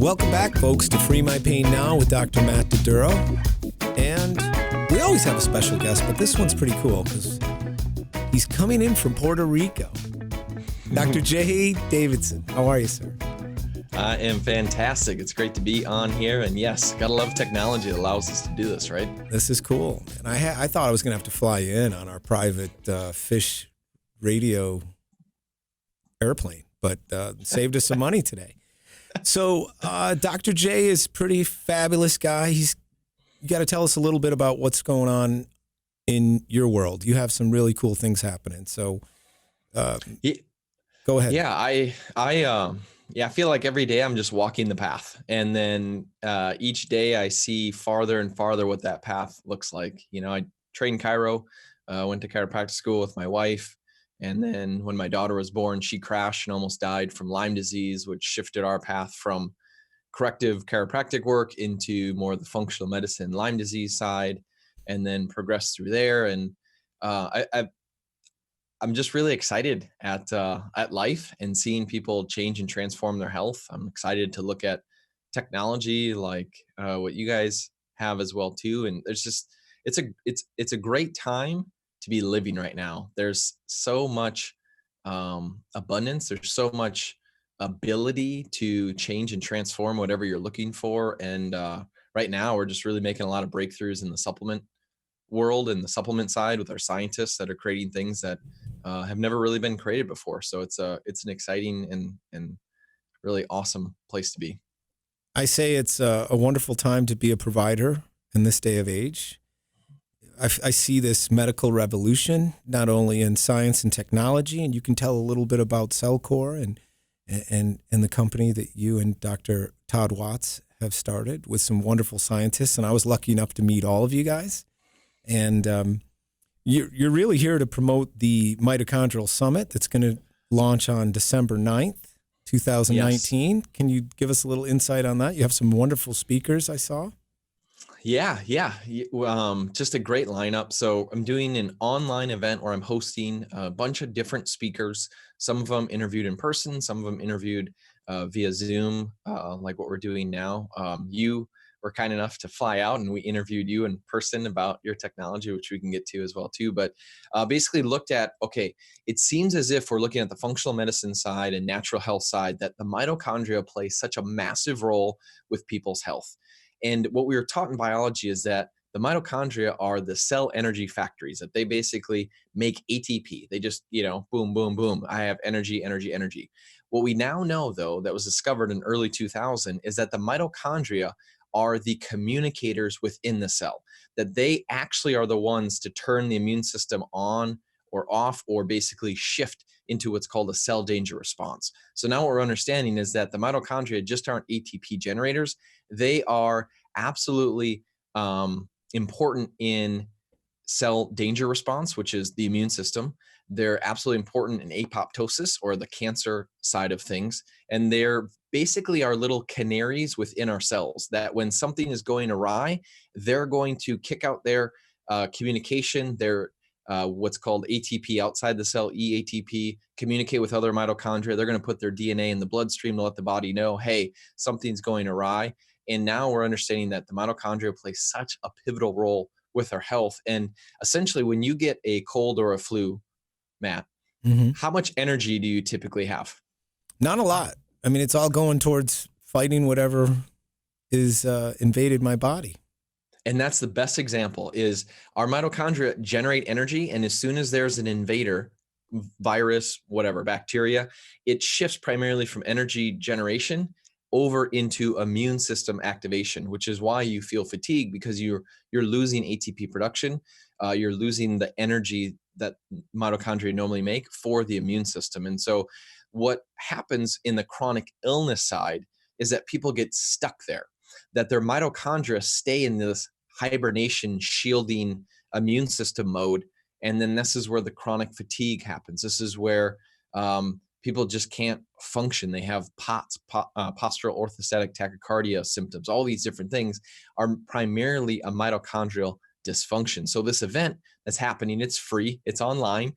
Welcome back, folks, to Free My Pain Now with Dr. Matt Doduro. And we always have a special guest, but this one's pretty cool because he's coming in from Puerto Rico. Dr. J. Davidson, how are you, sir? I am fantastic. It's great to be on here. And yes, gotta love technology that allows us to do this, right? This is cool. And I thought I was going to have to fly you in on our private fish radio airplane, but saved us some money today. So Dr. J is a pretty fabulous guy. You got to tell us a little bit about what's going on in your world. You have some really cool things happening. So go ahead. Yeah, I feel like every day I'm just walking the path. And then each day I see farther and farther what that path looks like. You know, I trained chiro, went to chiropractic school with my wife. And then when my daughter was born, she crashed and almost died from Lyme disease, which shifted our path from corrective chiropractic work into more of the functional medicine Lyme disease side, and then progressed through there. And I'm just really excited at life and seeing people change and transform their health. I'm excited to look at technology like what you guys have as well too. And there's just it's a great time to be living right now. There's so much abundance. There's so much ability to change and transform whatever you're looking for. And right now, we're just really making a lot of breakthroughs in the supplement world and the supplement side with our scientists that are creating things that have never really been created before. So it's an exciting and really awesome place to be. I say it's a wonderful time to be a provider in this day of age. I see this medical revolution, not only in science and technology, and you can tell a little bit about Cellcore and the company that you and Dr. Todd Watts have started with some wonderful scientists. And I was lucky enough to meet all of you guys. And you're really here to promote the Mitochondrial Summit that's going to launch on December 9th, 2019. Yes. Can you give us a little insight on that? You have some wonderful speakers, I saw. Yeah. Just a great lineup. So I'm doing an online event where I'm hosting a bunch of different speakers, some of them interviewed in person, some of them interviewed via Zoom, like what we're doing now. You were kind enough to fly out and we interviewed you in person about your technology, which we can get to as well too. But basically looked at, okay, it seems as if we're looking at the functional medicine side and natural health side, that the mitochondria play such a massive role with people's health. And what we were taught in biology is that the mitochondria are the cell energy factories, that they basically make ATP. They just, boom, boom, boom. I have energy, energy, energy. What we now know, though, that was discovered in early 2000 is that the mitochondria are the communicators within the cell, that they actually are the ones to turn the immune system on or off, or basically shift into what's called a cell danger response. So now what we're understanding is that the mitochondria just aren't ATP generators. They are absolutely important in cell danger response, which is the immune system. They're absolutely important in apoptosis, or the cancer side of things. And they're basically our little canaries within our cells, that when something is going awry, they're going to kick out their communication, their what's called ATP outside the cell, eATP, communicate with other mitochondria. They're going to put their DNA in the bloodstream to let the body know, hey, something's going awry. And now we're understanding that the mitochondria play such a pivotal role with our health. And essentially, when you get a cold or a flu, Matt, how much energy do you typically have? Not a lot. I mean, it's all going towards fighting whatever is invaded my body. And that's the best example, is our mitochondria generate energy. And as soon as there's an invader, virus, whatever, bacteria, it shifts primarily from energy generation over into immune system activation, which is why you feel fatigue, because you're losing ATP production. You're losing the energy that mitochondria normally make for the immune system. And so what happens in the chronic illness side is that people get stuck there, that their mitochondria stay in this hibernation, shielding immune system mode. And then this is where the chronic fatigue happens. This is where people just can't function. They have postural orthostatic tachycardia symptoms. All these different things are primarily a mitochondrial dysfunction. So this event that's happening, it's free, it's online,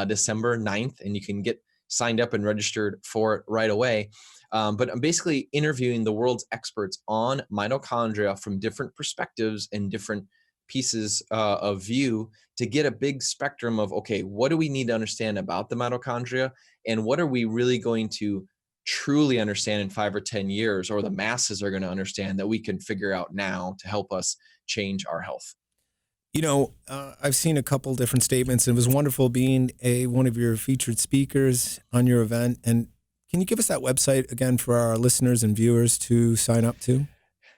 December 9th, and you can get signed up and registered for it right away. But I'm basically interviewing the world's experts on mitochondria from different perspectives and different pieces of view to get a big spectrum of, okay, what do we need to understand about the mitochondria, and what are we really going to truly understand in 5 or 10 years, or the masses are going to understand that we can figure out now to help us change our health. I've seen a couple different statements. It was wonderful being one of your featured speakers on your event. And can you give us that website again for our listeners and viewers to sign up to?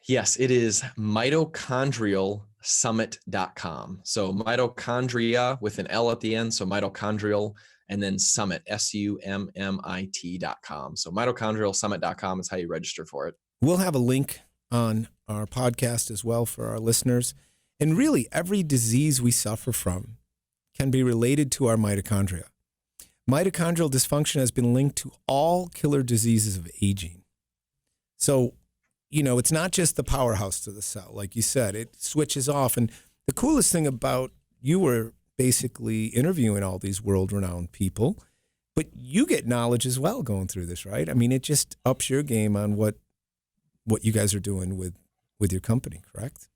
Yes, it is mitochondrialsummit.com. So mitochondria with an L at the end. So mitochondrial, and then summit, SUMMIT.com. So mitochondrialsummit.com is how you register for it. We'll have a link on our podcast as well for our listeners. And really, every disease we suffer from can be related to our mitochondria. Mitochondrial dysfunction has been linked to all killer diseases of aging. So, it's not just the powerhouse to the cell. Like you said, it switches off. And the coolest thing about you were basically interviewing all these world-renowned people, but you get knowledge as well going through this, right? I mean, it just ups your game on what you guys are doing with your company, correct?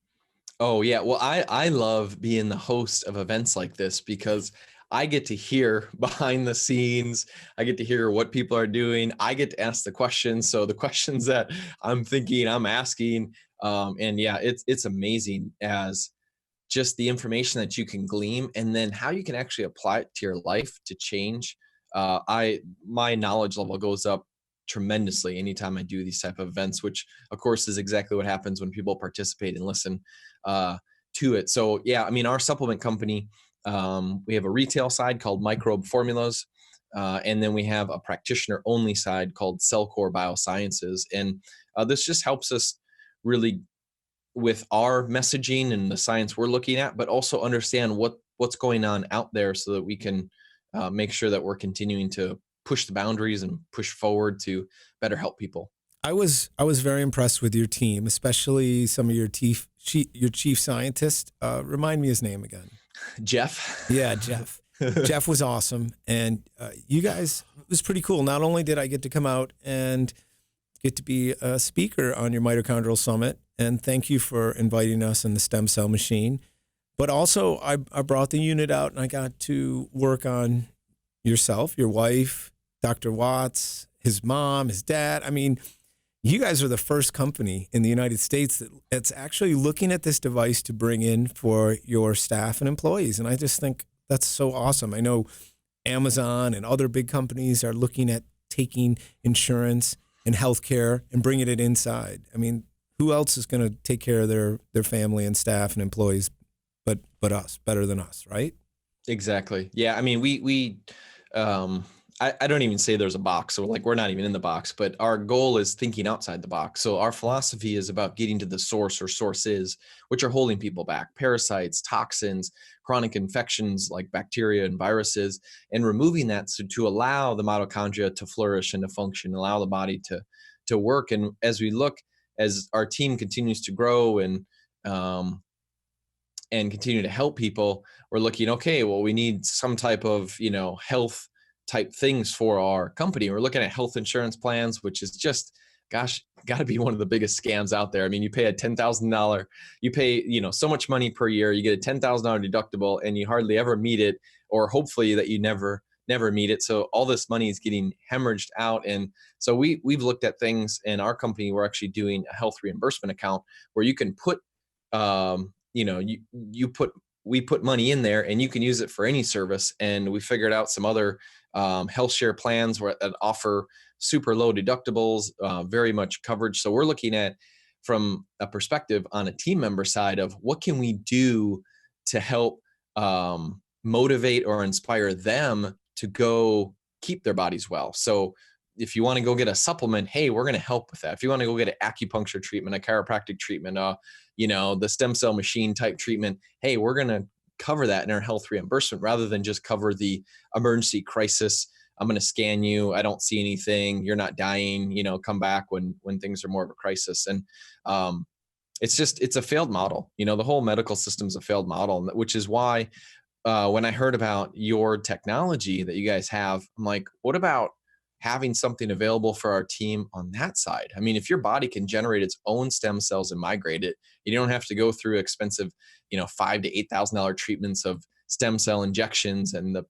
Oh yeah. Well, I love being the host of events like this because I get to hear behind the scenes. I get to hear what people are doing. I get to ask the questions. So the questions that I'm thinking, I'm asking. And yeah, it's amazing as just the information that you can glean, and then how you can actually apply it to your life to change. My knowledge level goes up tremendously anytime I do these type of events, which of course is exactly what happens when people participate and listen to it. So yeah, I mean, our supplement company, we have a retail side called Microbe Formulas, and then we have a practitioner only side called Cellcore Biosciences, and this just helps us really with our messaging and the science we're looking at, but also understand what's going on out there so that we can make sure that we're continuing to push the boundaries and push forward to better help people. I was very impressed with your team, especially some of your chief scientist. Remind me his name again. Jeff. Yeah, Jeff. Jeff was awesome, and you guys, it was pretty cool. Not only did I get to come out and get to be a speaker on your mitochondrial summit, and thank you for inviting us in the stem cell machine, but also I brought the unit out and I got to work on yourself, your wife, Dr. Watts, his mom, his dad. I mean, you guys are the first company in the United States that's actually looking at this device to bring in for your staff and employees. And I just think that's so awesome. I know Amazon and other big companies are looking at taking insurance and healthcare and bringing it inside. I mean, who else is going to take care of their family and staff and employees but us, better than us, right? Exactly. Yeah. I mean, I don't even say there's a box. So like, we're not even in the box, but our goal is thinking outside the box. So our philosophy is about getting to the source or sources, which are holding people back: parasites, toxins, chronic infections like bacteria and viruses, and removing that to allow the mitochondria to flourish and to function, allow the body to work. And as our team continues to grow and continue to help people, we're looking, okay, well, we need some type of, health type things for our company. We're looking at health insurance plans, which is just, gosh, got to be one of the biggest scams out there. I mean, you pay a $10,000, you pay, so much money per year, you get a $10,000 deductible and you hardly ever meet it, or hopefully that you never meet it. So all this money is getting hemorrhaged out. And so we've looked at things in our company. We're actually doing a health reimbursement account where you can put, we put money in there and you can use it for any service. And we figured out some other health share plans that offer super low deductibles, very much coverage. So we're looking at, from a perspective on a team member side, of what can we do to help motivate or inspire them to go keep their bodies well. So if you want to go get a supplement, hey, we're going to help with that. If you want to go get an acupuncture treatment, a chiropractic treatment, the stem cell machine type treatment, hey, we're going to cover that in our health reimbursement rather than just cover the emergency crisis. I'm going to scan you. I don't see anything. You're not dying. Come back when things are more of a crisis. And it's a failed model. The whole medical system is a failed model, which is why when I heard about your technology that you guys have, I'm like, what about having something available for our team on that side? I mean, if your body can generate its own stem cells and migrate it, you don't have to go through expensive, $5,000 to $8,000 treatments of stem cell injections and the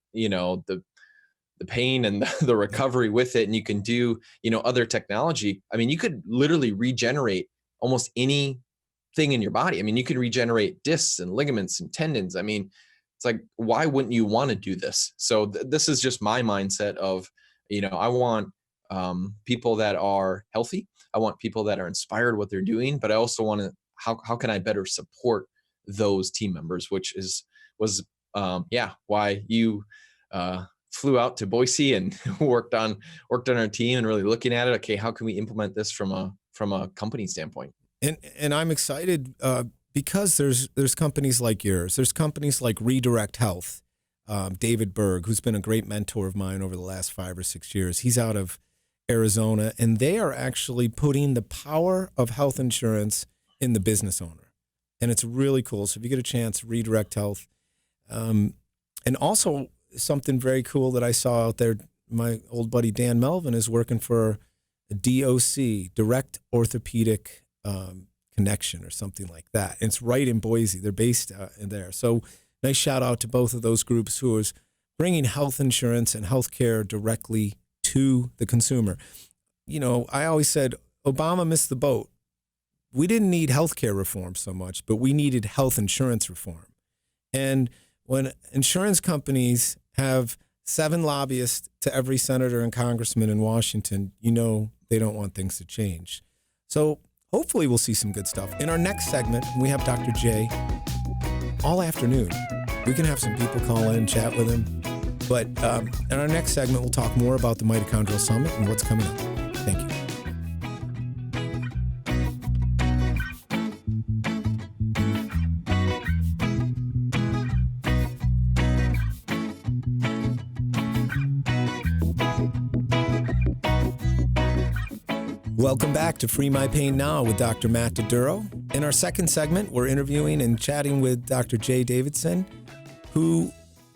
pain and the Yep. recovery with it. And you can do, other technology. I mean, you could literally regenerate almost anything in your body. I mean, you can regenerate discs and ligaments and tendons. I mean, it's like, why wouldn't you want to do this? So this is just my mindset of, I want people that are healthy. I want people that are inspired what they're doing, but I also want to, how can I better support those team members, which was why you flew out to Boise and worked on our team and really looking at it. Okay, how can we implement this from a company standpoint? And I'm excited because there's companies like yours. There's companies like Redirect Health. David Berg, who's been a great mentor of mine over the last 5 or 6 years. He's out of Arizona, and they are actually putting the power of health insurance in the business owner. And it's really cool. So if you get a chance, Redirect Health. And also something very cool that I saw out there, my old buddy Dan Melvin is working for a DOC, Direct Orthopedic Connection or something like that. And it's right in Boise. They're based in there. So nice shout out to both of those groups who is bringing health insurance and health care directly to the consumer. I always said Obama missed the boat. We didn't need health care reform so much, but we needed health insurance reform. And when insurance companies have 7 lobbyists to every senator and congressman in Washington, they don't want things to change. So hopefully we'll see some good stuff. In our next segment, we have Dr. J all afternoon. We can have some people call in and chat with him. But in our next segment, we'll talk more about the Mitochondrial Summit and what's coming up. Thank you. Welcome back to Free My Pain Now with Dr. Matt Doduro. In our second segment, we're interviewing and chatting with Dr. Jay Davidson,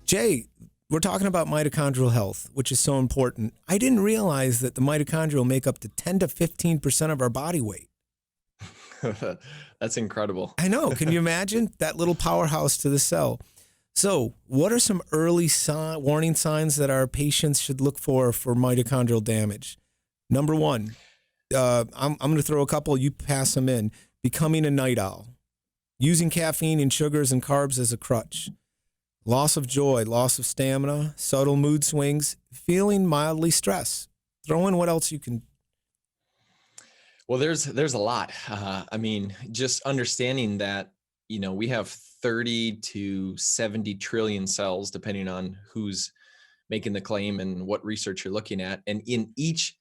Jay, we're talking about mitochondrial health, which is so important. I didn't realize that the mitochondria make up to 10 to 15% of our body weight. That's incredible. I know. Can you imagine that little powerhouse to the cell? So what are some early warning signs that our patients should look for mitochondrial damage? Number one, I'm going to throw a couple, you pass them in. Becoming a night owl. Using caffeine and sugars and carbs as a crutch. Loss of joy, loss of stamina, subtle mood swings, feeling mildly stressed. Throw in what else you can. Well, there's a lot. I mean, just understanding that, we have 30 to 70 trillion cells, depending on who's making the claim and what research you're looking at. And in each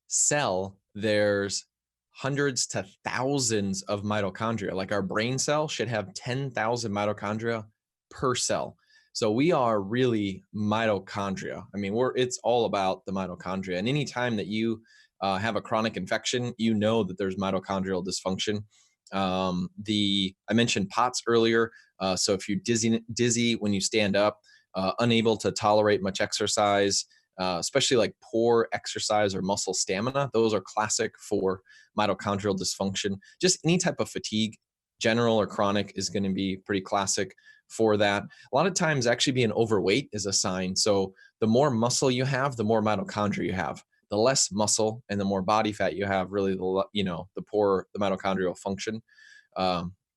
cell, there's hundreds to thousands of mitochondria. Like our brain cell should have 10,000 mitochondria per cell. So we are really mitochondria. I mean, it's all about the mitochondria. And anytime that you have a chronic infection, that there's mitochondrial dysfunction. I mentioned POTS earlier. So if you're dizzy when you stand up, unable to tolerate much exercise, especially like poor exercise or muscle stamina, those are classic for mitochondrial dysfunction. Just any type of fatigue, general or chronic, is going to be pretty classic for that. A lot of times actually being overweight is a sign. So the more muscle you have, the more mitochondria you have. The less muscle and the more body fat you have, really the poorer the mitochondrial function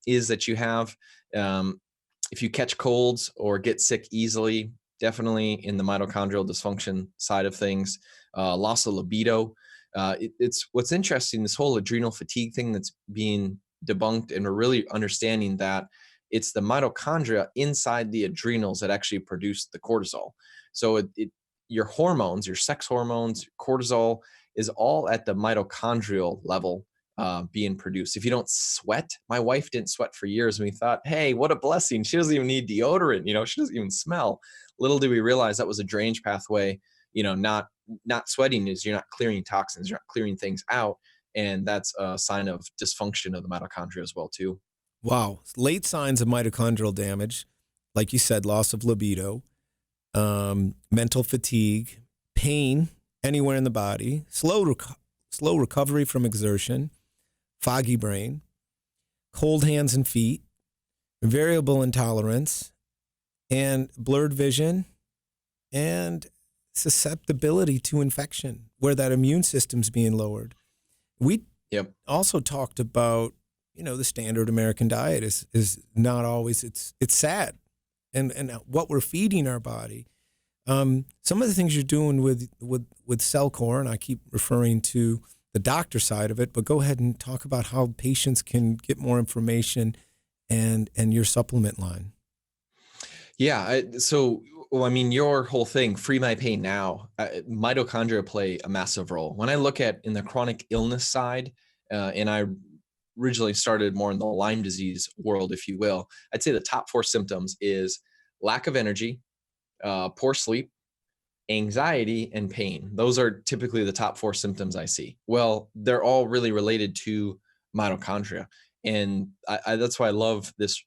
is that you have. If you catch colds or get sick easily, definitely in the mitochondrial dysfunction side of things. Loss of libido. It's what's interesting, this whole adrenal fatigue thing that's being debunked, and we're really understanding that it's the mitochondria inside the adrenals that actually produce the cortisol. So your hormones, your sex hormones, cortisol is all at the mitochondrial level being produced. If you don't sweat, my wife didn't sweat for years, and we thought, hey, what a blessing. She doesn't even need deodorant. She doesn't even smell. Little did we realize that was a drainage pathway. Not sweating is you're not clearing toxins, you're not clearing things out. And that's a sign of dysfunction of the mitochondria as well, too. Wow. Late signs of mitochondrial damage. like you said, loss of libido, mental fatigue, pain anywhere in the body, slow recovery from exertion, foggy brain, cold hands and feet, variable intolerance, and blurred vision, and susceptibility to infection, where that immune system's being lowered. We Yep. also talked about, the standard American diet is not always, it's sad, and what we're feeding our body. Some of the things you're doing with Cellcore, and I keep referring to the doctor side of it, but go ahead and talk about how patients can get more information and your supplement line. Yeah. Well, I mean, your whole thing, free my pain now, mitochondria play a massive role. When I look at in the chronic illness side, and I originally started more in the Lyme disease world, if you will, I'd say the top 4 symptoms is lack of energy, poor sleep, anxiety, and pain. Those are typically the top 4 symptoms I see. Well, they're all really related to mitochondria. And that's why I love this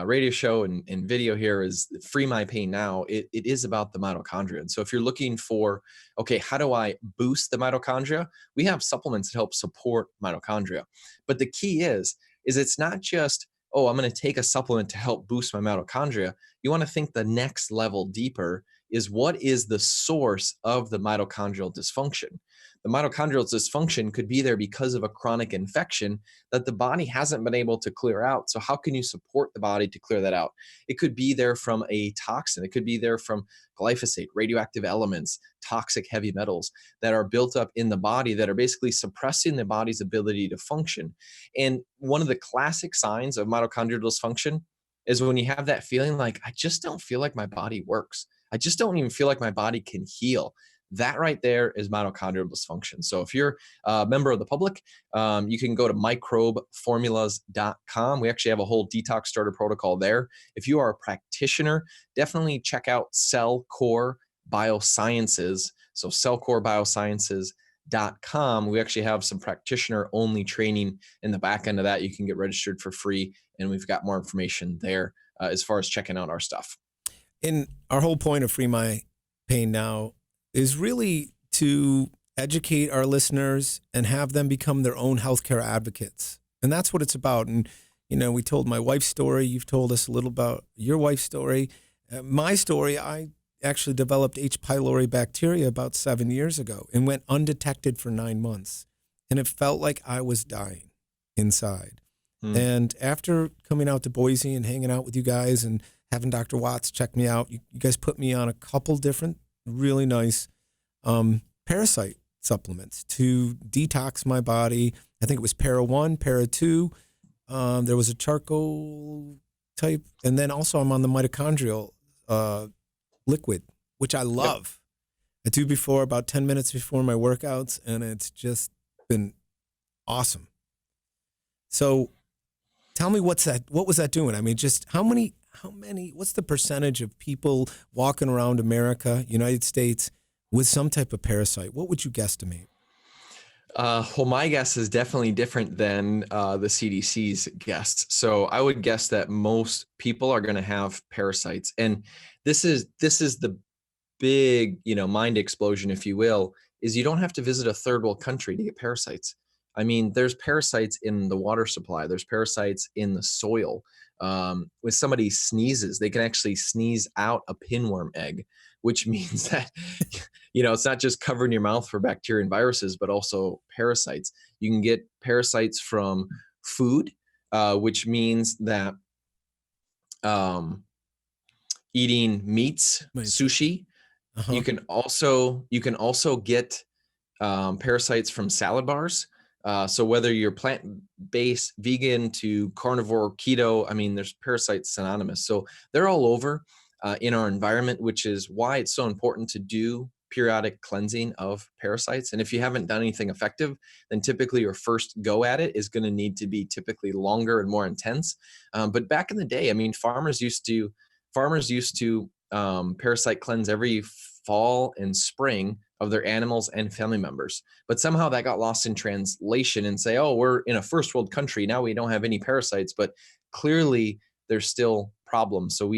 radio show and video here is Free My Pain Now. It is about the mitochondria. And so if you're looking for, okay, how do I boost the mitochondria? We have supplements that help support mitochondria. But the key is it's not just, oh, I'm going to take a supplement to help boost my mitochondria. You want to think the next level deeper is what is the source of the mitochondrial dysfunction? The mitochondrial dysfunction could be there because of a chronic infection that the body hasn't been able to clear out. So how can you support the body to clear that out? It could be there from a toxin. It could be there from glyphosate, radioactive elements, toxic heavy metals that are built up in the body that are basically suppressing the body's ability to function. And one of the classic signs of mitochondrial dysfunction is when you have that feeling like, I just don't feel like my body works. I just don't even feel like my body can heal. That right there is mitochondrial dysfunction. So if you're a member of the public, you can go to microbeformulas.com. We actually have a whole detox starter protocol there. If you are a practitioner, definitely check out Cellcore Biosciences. So cellcorebiosciences.com. We actually have some practitioner only training in the back end of that. You can get registered for free, and we've got more information there as far as checking out our stuff. And our whole point of Free My Pain Now is really to educate our listeners and have them become their own healthcare advocates. And that's what it's about. And, we told my wife's story. You've told us a little about your wife's story. My story, I actually developed H. pylori bacteria about 7 years ago and went undetected for 9 months. And it felt like I was dying inside. And after coming out to Boise and hanging out with you guys and having Dr. Watts check me out, you guys put me on a couple different really nice parasite supplements to detox my body. I think it was Para 1, Para 2. There was a charcoal type. And then also I'm on the mitochondrial liquid, which I love. Yep. I do before about 10 minutes before my workouts, and it's just been awesome. So tell me what was that doing? I mean, just how many, what's the percentage of people walking around America, United States, with some type of parasite? What would you guesstimate? Well, my guess is definitely different than the CDC's guess. So I would guess that most people are going to have parasites. And this is the big, mind explosion, if you will, is you don't have to visit a third world country to get parasites. I mean, there's parasites in the water supply. There's parasites in the soil. When somebody sneezes, they can actually sneeze out a pinworm egg, which means that, it's not just covering your mouth for bacteria and viruses, but also parasites. You can get parasites from food, which means that eating meats, sushi. You can also get parasites from salad bars. So whether you're plant-based, vegan to carnivore, keto, I mean, there's parasites synonymous. So they're all over in our environment, which is why it's so important to do periodic cleansing of parasites. And if you haven't done anything effective, then typically your first go at it is going to need to be typically longer and more intense. But back in the day, I mean, farmers used to parasite cleanse every fall and spring of their animals and family members. But somehow that got lost in translation and say, oh, we're in a first world country. Now we don't have any parasites, but clearly there's still problems. So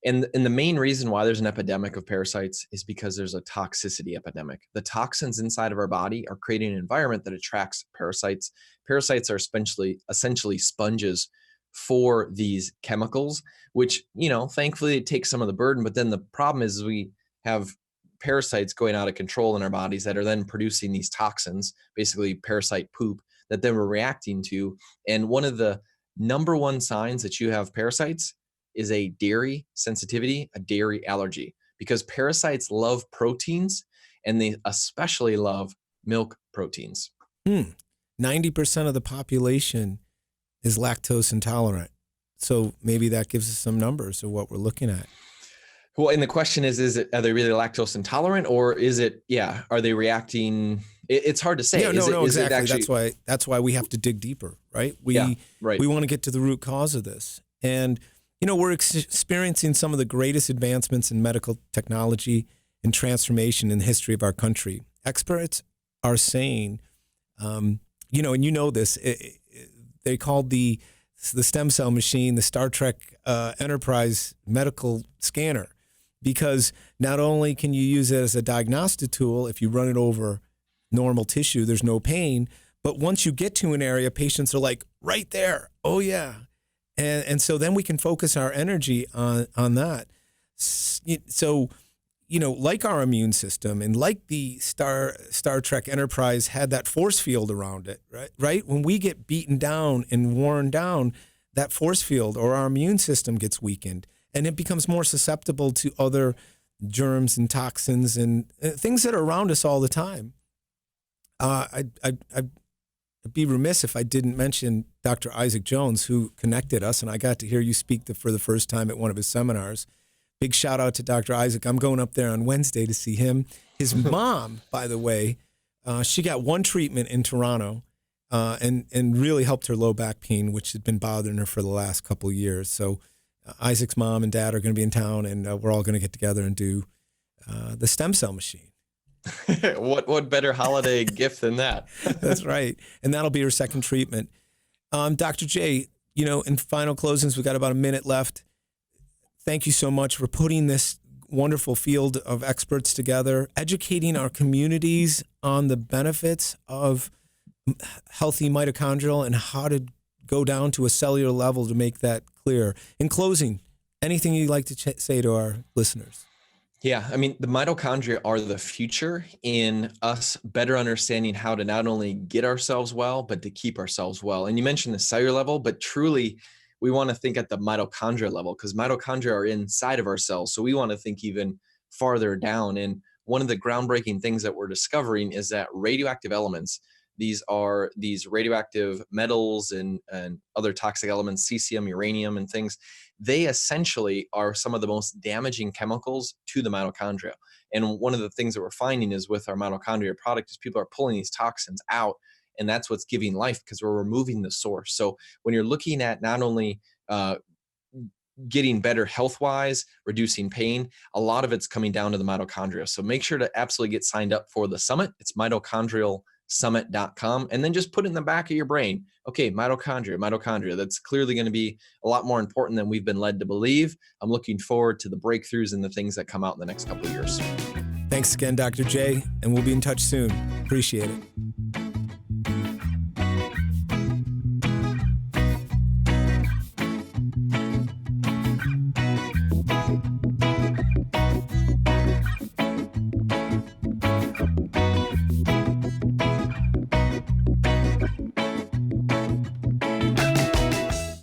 and the main reason why there's an epidemic of parasites is because there's a toxicity epidemic. The toxins inside of our body are creating an environment that attracts parasites. Parasites are essentially sponges for these chemicals, which, thankfully it takes some of the burden. But then the problem is we have parasites going out of control in our bodies that are then producing these toxins, basically parasite poop, that then we're reacting to. And one of the number one signs that you have parasites is a dairy sensitivity, a dairy allergy, because parasites love proteins and they especially love milk proteins. 90% of the population is lactose intolerant. So maybe that gives us some numbers of what we're looking at. Well, and the question is are they really lactose intolerant, or is it, are they reacking? It's hard to say. Yeah, no, exactly. That's why we have to dig deeper, right? We want to get to the root cause of this. And, we're experiencing some of the greatest advancements in medical technology and transformation in the history of our country. Experts are saying, and this, they called the stem cell machine the Star Trek Enterprise medical scanner, because not only can you use it as a diagnostic tool, if you run it over normal tissue, there's no pain, but once you get to an area, patients are like, right there, oh yeah. And so then we can focus our energy on that. So, like our immune system and like the Star Trek Enterprise had that force field around it, right? When we get beaten down and worn down, that force field or our immune system gets weakened and it becomes more susceptible to other germs and toxins and things that are around us all the time. I'd be remiss if I didn't mention Dr. Isaac Jones, who connected us, and I got to hear you speak for the first time at one of his seminars. Big shout out to Dr. Isaac. I'm going up there on Wednesday to see him. His mom, by the way, she got one treatment in Toronto and really helped her low back pain, which had been bothering her for the last couple of years. So Isaac's mom and dad are going to be in town, and we're all going to get together and do the stem cell machine. What better holiday gift than that? That's right. And that'll be her second treatment. Dr. J, in final closings, we've got about a minute left. Thank you so much for putting this wonderful field of experts together, educating our communities on the benefits of healthy mitochondrial and how to go down to a cellular level to make that clear. In closing, anything you'd like to say to our listeners? Yeah, I mean, the mitochondria are the future in us better understanding how to not only get ourselves well, but to keep ourselves well. And you mentioned the cellular level, but truly we want to think at the mitochondria level, because mitochondria are inside of our cells. So we want to think even farther down. And one of the groundbreaking things that we're discovering is that radioactive elements, these are these radioactive metals and other toxic elements, cesium, uranium, and things, they essentially are some of the most damaging chemicals to the mitochondria. And one of the things that we're finding is with our mitochondria product is people are pulling these toxins out, and that's what's giving life, because we're removing the source. So when you're looking at not only getting better health-wise, reducing pain, a lot of it's coming down to the mitochondria. So make sure to absolutely get signed up for the summit. It's mitochondrialsummit.com, and then just put it in the back of your brain. Okay, mitochondria. That's clearly going to be a lot more important than we've been led to believe. I'm looking forward to the breakthroughs and the things that come out in the next couple of years. Thanks again, Dr. J, and we'll be in touch soon. Appreciate it.